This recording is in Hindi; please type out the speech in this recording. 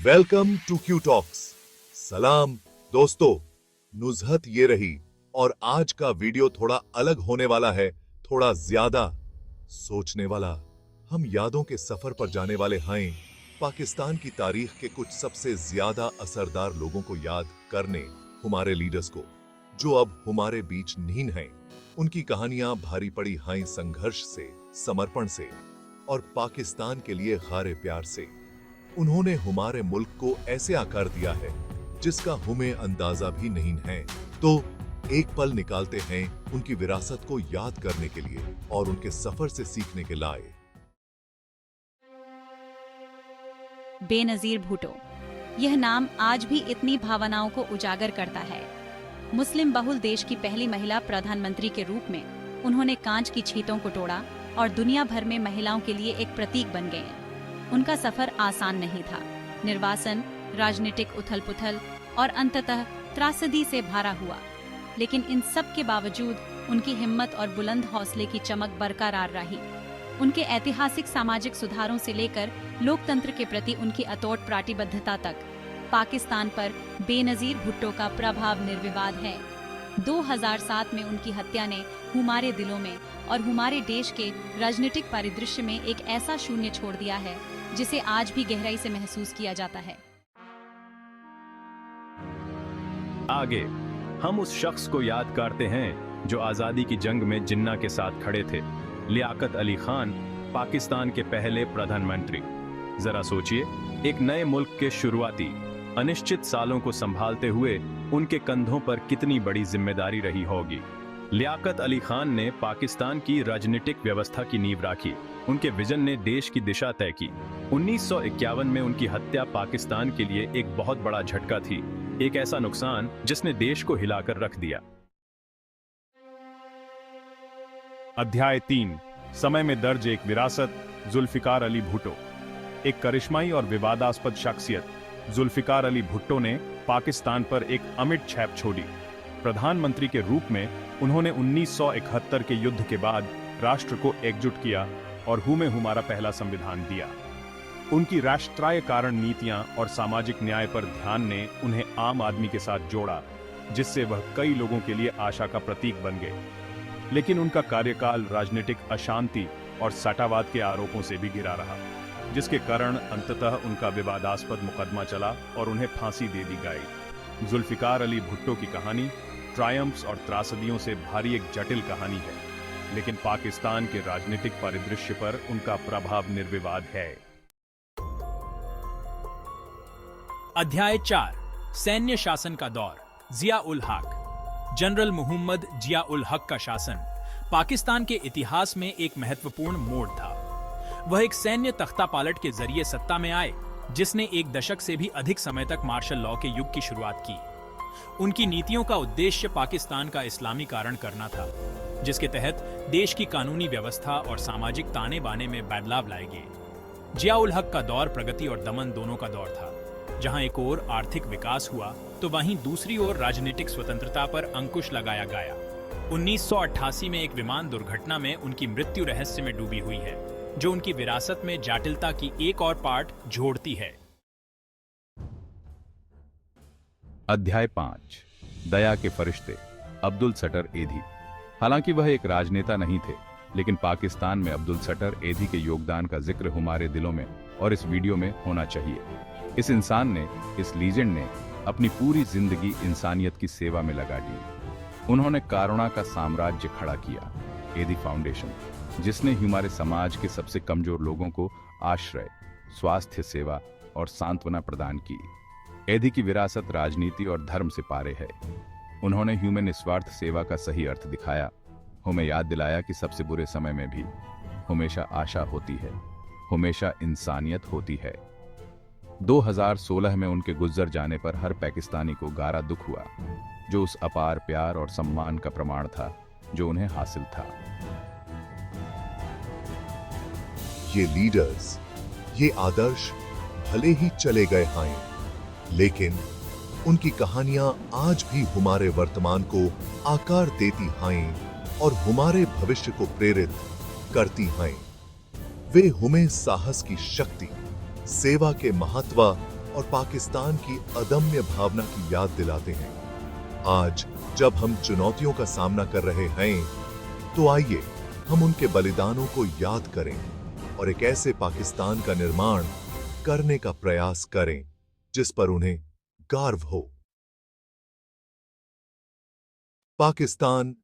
Welcome to Q talks. सलाम दोस्तों, नुज़हत ये रही और आज का वीडियो थोड़ा अलग होने वाला है, थोड़ा ज्यादा सोचने वाला। हम यादों के सफर पर जाने वाले हैं, पाकिस्तान की तारीख के कुछ सबसे ज्यादा असरदार लोगों को याद करने, हमारे लीडर्स को जो अब हमारे बीच नहीं हैं। उनकी कहानियां भारी पड़ी हैं संघर्ष से, समर्पण से और पाकिस्तान के लिए खारे प्यार से। उन्होंने हमारे मुल्क को ऐसे आकार दिया है जिसका हमें अंदाजा भी नहीं है। तो एक पल निकालते हैं उनकी विरासत को याद करने के लिए और उनके सफर से सीखने के लाए। बेनजीर भुट्टो, यह नाम आज भी इतनी भावनाओं को उजागर करता है। मुस्लिम बहुल देश की पहली महिला प्रधानमंत्री के रूप में उन्होंने कांच की छीतों को तोड़ा और दुनिया भर में महिलाओं के लिए एक प्रतीक बन गए। उनका सफर आसान नहीं था। निर्वासन, राजनीतिक उथल-पुथल और अंततः त्रासदी से भरा हुआ, लेकिन इन सब के बावजूद उनकी हिम्मत और बुलंद हौसले की चमक बरकरार रही। उनके ऐतिहासिक सामाजिक सुधारों से लेकर लोकतंत्र के प्रति उनकी अटूट प्रतिबद्धता तक पाकिस्तान पर बेनजीर भुट्टो का प्रभाव निर्विवाद है। 2007 में उनकी हत्या ने हमारे दिलों में और हमारे देश के राजनीतिक परिदृश्य में एक ऐसा शून्य छोड़ दिया है जिसे आज भी गहराई से महसूस किया जाता है। आगे हम उस शख्स को याद करते हैं जो आजादी की जंग में जिन्ना के साथ खड़े थे। लियाकत अली खान, पाकिस्तान के पहले प्रधानमंत्री। जरा सोचिए, एक नए मुल्क के शुरुआती अनिश्चित सालों को संभालते हुए उनके कंधों पर कितनी बड़ी जिम्मेदारी रही होगी। लियाकत अली खान ने पाकिस्तान की राजनीतिक व्यवस्था की नींव रखी। उनके विजन ने देश की दिशा तय की। 1951 में उनकी हत्या पाकिस्तान के लिए एक बहुत बड़ा झटका थी, एक ऐसा नुकसान जिसने देश को हिलाकर रख दिया। अध्याय 3, समय में दर्ज एक विरासत। जुल्फिकार अली भुट्टो, एक करिश्माई और विवादास्पद शख्सियत। जुल्फिकार अली भुट्टो ने पाकिस्तान पर एक अमिट छाप छोड़ी। प्रधानमंत्री के रूप में उन्होंने 1971 के युद्ध के बाद राष्ट्र को एकजुट किया और हमारा पहला संविधान दिया। उनकी राष्ट्रीय कारण नीतियां और सामाजिक न्याय पर ध्यान ने उन्हें आम आदमी के साथ जोड़ा, जिससे वह कई लोगों के लिए आशा का प्रतीक बन गए। लेकिन उनका कार्यकाल राजनीतिक अशांति और सट्टावाद के आरोपों से भी घिरा रहा, जिसके कारण अंततः उनका विवादास्पद मुकदमा चला और उन्हें फांसी दे दी गई। जुल्फिकार अली भुट्टो की कहानी ट्रायम्फ्स और त्रासदियों से भारी एक जटिल कहानी है, लेकिन पाकिस्तान के राजनीतिक परिदृश्य पर उनका प्रभाव निर्विवाद है। अध्याय 4, सैन्य शासन का दौर। जिया उल हक। जनरल मोहम्मद जिया उल हक का शासन पाकिस्तान के इतिहास में एक महत्वपूर्ण मोड़ था। वह एक सैन्य तख्तापालट के जरिए सत्ता में आए, जिसने एक दशक से भी अधिक समय तक मार्शल लॉ के युग की शुरुआत की। उनकी नीतियों का उद्देश्य पाकिस्तान का इस्लामीकरण करना था, जिसके तहत देश की कानूनी व्यवस्था और सामाजिक ताने बाने में बदलाव लाए गए। जिया उल हक का दौर प्रगति और दमन दोनों का दौर था, जहां एक ओर आर्थिक विकास हुआ तो वहीं दूसरी ओर राजनीतिक स्वतंत्रता पर अंकुश लगाया गया। 1988 में एक विमान दुर्घटना में उनकी मृत्यु रहस्य में डूबी हुई है, जो उनकी विरासत में जटिलता की एक और पार्ट जोड़ती है। अध्याय 5, दया के फरिश्ते। अब्दुल सटर एधी। हालांकि वह एक राजनेता नहीं थे, लेकिन पाकिस्तान में अब्दुल सटर एधी के योगदान का जिक्र हमारे दिलों में और इस वीडियो में होना चाहिए। इस इंसान ने, इस लीजेंड ने अपनी पूरी जिंदगी इंसानियत की सेवा में लगा दी। उन्होंने कारुणा का साम्राज्य खड़ा किया, एधी फाउंडेशन, जिसने हमारे समाज के सबसे कमजोर लोगों को आश्रय, स्वास्थ्य सेवा और सांत्वना प्रदान की। एधी की विरासत राजनीति और धर्म से पारे है। उन्होंने ह्यूमन निस्वार्थ सेवा का सही अर्थ दिखाया, हमें याद दिलाया कि सबसे बुरे समय में भी हमेशा आशा होती है, हमेशा इंसानियत होती है। 2016 में उनके गुजर जाने पर हर पाकिस्तानी को गहरा दुख हुआ, जो उस अपार प्यार और सम्मान का प्रमाण था जो उन्हें हासिल था। ये लीडर्स, ये आदर्श भले ही चले गए हैं, लेकिन उनकी कहानियां आज भी हमारे वर्तमान को आकार देती हैं और हमारे भविष्य को प्रेरित करती हैं। वे हमें साहस की शक्ति, सेवा के महत्व और पाकिस्तान की अदम्य भावना की याद दिलाते हैं। आज जब हम चुनौतियों का सामना कर रहे हैं, तो आइए हम उनके बलिदानों को याद करें और एक ऐसे पाकिस्तान का निर्माण करने का प्रयास करें जिस पर उन्हें गर्व हो। पाकिस्तान